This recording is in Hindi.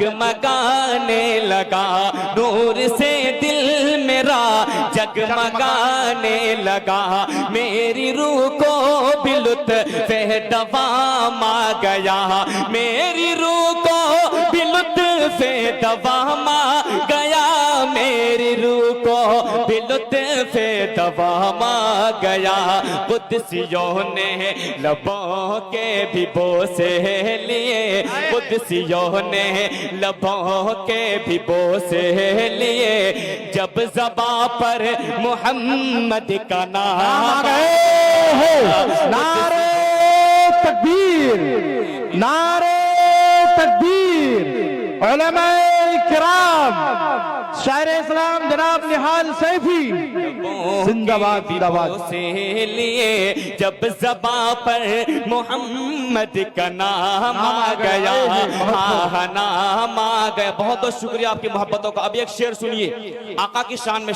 जगमगाने लगा, नूर से दिल मेरा जगमगाने लगा। मेरी रूह को भी लुत्फ़े दवाम आ गया, मेरी रूह को भी लुत्फ़े दवाम आ गया, मेरी रूह को भी लुत्फ़े दवाम आ गया। कुद्सियों ने लबों के भी बोसे लिए, कुद्सियों ने लबों के भी बोसे लिए, जब ज़बां पर मोहम्मद का नाम नारे तकबीर, नारे तकबीर। उलमाए किराम, शायर इस्लाम जनाब निहाल सैफी जिंदाबाद जिंदाबाद से लिए, जब ज़बां पर मोहम्मद का नाम आ गया, नाम आ गया। बहुत बहुत शुक्रिया आपकी मोहब्बतों का। अब एक शेर सुनिए, आका की शान में।